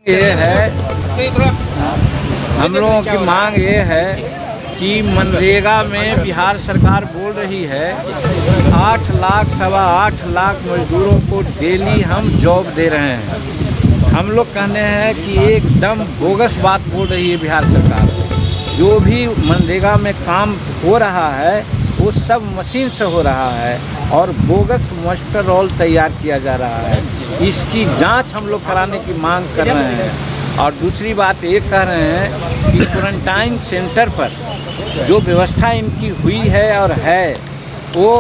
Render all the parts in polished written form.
ये है, हम लोगों की मांग ये है कि मनरेगा में बिहार सरकार बोल रही है 8 लाख सवा 8 लाख मजदूरों को डेली हम जॉब दे रहे हैं। हम लोग कहने हैं कि एकदम बोगस बात बोल रही है बिहार सरकार। जो भी मनरेगा में काम हो रहा है वो सब मशीन से हो रहा है और बोगस मास्टर रोल तैयार किया जा रहा है। इसकी जांच हम लोग कराने की मांग कर रहे हैं। और दूसरी बात ये कह रहे हैं कि क्वारंटाइन सेंटर पर जो व्यवस्था इनकी हुई है और है वो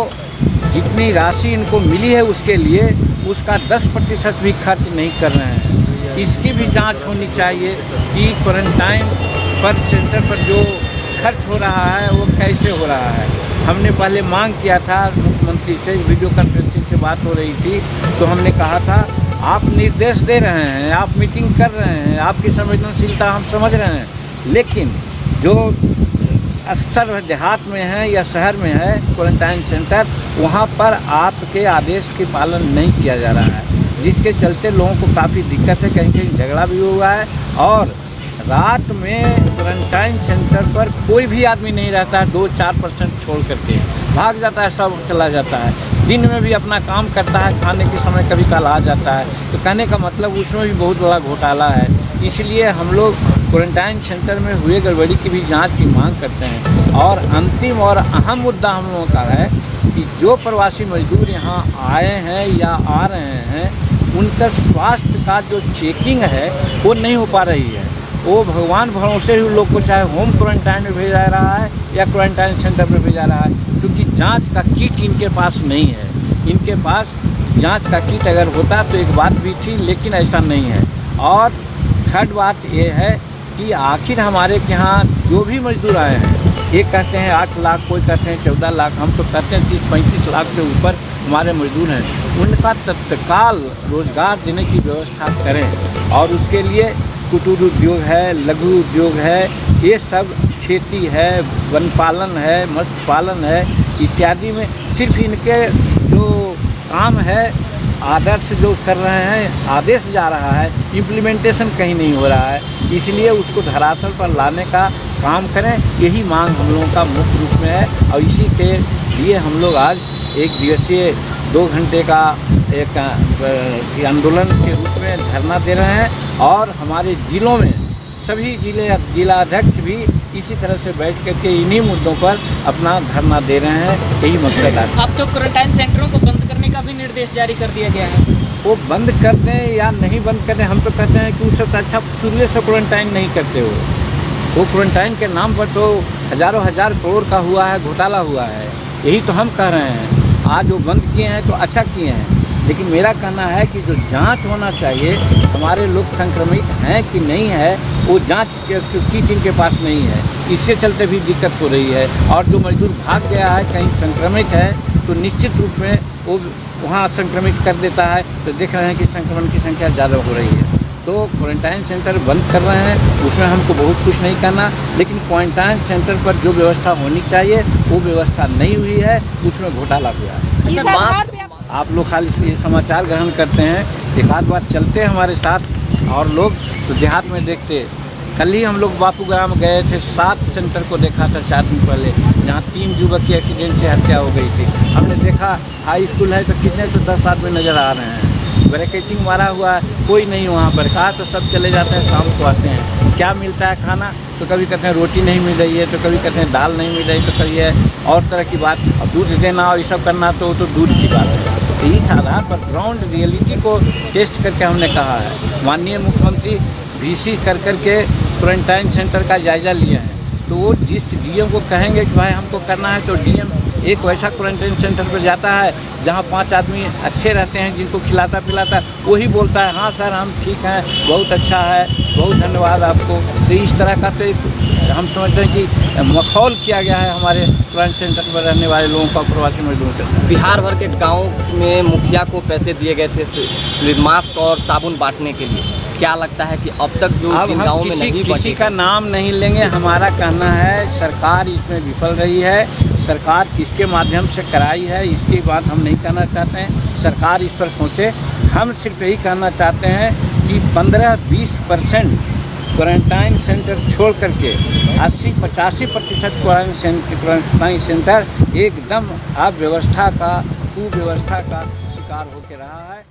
जितनी राशि इनको मिली है उसके लिए उसका 10% भी खर्च नहीं कर रहे हैं। इसकी भी जांच होनी चाहिए कि क्वारंटाइन पर सेंटर पर जो खर्च हो रहा है वो कैसे हो रहा है। हमने पहले मांग किया था मुख्यमंत्री से, वीडियो कॉन्फ्रेंसिंग से बात हो रही थी, तो हमने कहा था आप निर्देश दे रहे हैं, आप मीटिंग कर रहे हैं, आपकी संवेदनशीलता हम समझ रहे हैं, लेकिन जो स्तर देहात में है या शहर में है क्वारंटाइन सेंटर, वहाँ पर आपके आदेश के पालन नहीं किया जा रहा है, जिसके चलते लोगों को काफ़ी दिक्कत है। कहीं कहीं झगड़ा भी हुआ है और रात में क्वारंटाइन सेंटर पर कोई भी आदमी नहीं रहता है, 2-4% छोड़ करके भाग जाता है, सब चला जाता है। दिन में भी अपना काम करता है, खाने के समय कभी काल आ जाता है। तो कहने का मतलब उसमें भी बहुत बड़ा घोटाला है। इसलिए हम लोग क्वारंटाइन सेंटर में हुए गड़बड़ी की भी जांच की मांग करते हैं। और अंतिम और अहम मुद्दा हम लोगों का है कि जो प्रवासी मजदूर यहाँ आए हैं या आ रहे हैं उनका स्वास्थ्य का जो चेकिंग है वो नहीं हो पा रही है। वो भगवान भरोसे ही लोग को चाहे होम क्वारंटाइन में भेजा जा रहा है या क्वारंटाइन सेंटर में भेजा रहा है, क्योंकि जांच का किट इनके पास नहीं है। इनके पास जांच का किट अगर होता तो एक बात भी थी, लेकिन ऐसा नहीं है। और थर्ड बात ये है कि आखिर हमारे यहाँ जो भी मजदूर आए हैं, एक कहते हैं 8 लाख, कोई कहते हैं 14 लाख, हम तो कहते हैं 30-35 लाख से ऊपर हमारे मजदूर हैं। उनका तत्काल रोजगार देने की व्यवस्था करें। और उसके लिए कुटीर उद्योग है, लघु उद्योग है, ये सब खेती है, वन पालन है, मत्स्य पालन है इत्यादि में सिर्फ इनके जो काम है आदर्श जो कर रहे हैं, आदेश जा रहा है, इम्प्लीमेंटेशन कहीं नहीं हो रहा है। इसलिए उसको धरातल पर लाने का काम करें, यही मांग हम लोगों का मुख्य रूप में है। और इसी के लिए हम लोग आज एक दिवसीय 2 घंटे का एक आंदोलन के रूप में धरना दे रहे हैं। और हमारे ज़िलों में सभी जिलाध्यक्ष भी इसी तरह से बैठ करके इन्हीं मुद्दों पर अपना धरना दे रहे हैं। यही मकसद है। अब तो क्वारंटाइन सेंटरों को बंद करने का भी निर्देश जारी कर दिया गया है। वो बंद कर दें या नहीं बंद कर दें, हम तो कहते हैं कि उससे अच्छा शुरू से क्वारंटाइन नहीं करते हो। वो क्वारंटाइन के नाम पर तो हज़ारों हजार करोड़ का हुआ है, घोटाला हुआ है। यही तो हम कह रहे हैं। आज वो बंद किए हैं तो अच्छा किए हैं, लेकिन मेरा कहना है कि जो जांच होना चाहिए, हमारे लोग संक्रमित हैं कि नहीं है, वो जांच किट इनके पास नहीं है। इसके चलते भी दिक्कत हो रही है। और जो मजदूर भाग गया है, कहीं संक्रमित है, तो निश्चित रूप में वो वहाँ संक्रमित कर देता है। तो देख रहे हैं कि संक्रमण की संख्या ज़्यादा हो रही है। तो क्वारंटाइन सेंटर बंद कर रहे हैं, उसमें हमको बहुत कुछ नहीं करना, लेकिन क्वारंटाइन सेंटर पर जो व्यवस्था होनी चाहिए वो व्यवस्था नहीं हुई है, उसमें घोटाला हुआ है। अच्छा, आप लोग खाली ये समाचार ग्रहण करते हैं, एक आध बार चलते हैं हमारे साथ और लोग तो देहात में देखते। कल ही हम लोग बापू ग्राम गए थे, 7 सेंटर को देखा था 4 दिन पहले, जहाँ 3 युवक की एक्सीडेंट से हत्या हो गई थी। हमने देखा हाई स्कूल है तो कितने तो 10 आदमी नज़र आ रहे हैं, बैरिकेडिंग मारा हुआ है, कोई नहीं वहाँ पर। कहा तो सब चले जाते हैं, शाम को आते हैं। क्या मिलता है खाना? तो कभी कहते हैं रोटी नहीं मिल रही है, तो कभी कहते हैं दाल नहीं मिल रही, तो कभी है और तरह की बात। अब दूध देना और ये सब करना तो दूध की बात है। तो इस आधार पर ग्राउंड रियलिटी को टेस्ट करके हमने कहा है। माननीय मुख्यमंत्री VC कर करके क्वारंटाइन सेंटर का जायज़ा लिए हैं, तो वो जिस DM को कहेंगे कि भाई हमको करना है, तो DM एक वैसा क्वारंटाइन सेंटर पर जाता है जहाँ 5 आदमी अच्छे रहते हैं, जिनको खिलाता पिलाता, वही बोलता है हाँ सर हम ठीक हैं, बहुत अच्छा है, बहुत धन्यवाद आपको। तो इस तरह का तो एक हम समझते हैं कि मखौल किया गया है हमारे क्वारंटाइन सेंटर पर रहने वाले लोगों का, प्रवासी मजदूरों के साथ। बिहार भर के गाँव में मुखिया को पैसे दिए गए थे मास्क और साबुन बांटने के लिए। क्या लगता है कि अब तक जो जिन गाँवों में नहीं किसी का नाम नहीं लेंगे, हमारा कहना है सरकार इसमें विफल रही है। सरकार किसके माध्यम से कराई है इसकी बात हम नहीं कहना चाहते हैं, सरकार इस पर सोचे। हम सिर्फ यही कहना चाहते हैं कि 15-20% क्वारंटाइन सेंटर छोड़ करके 80-85% क्वारंटाइन सेंटर एकदम अव्यवस्था का कुव्यवस्था का शिकार होकर रहा है।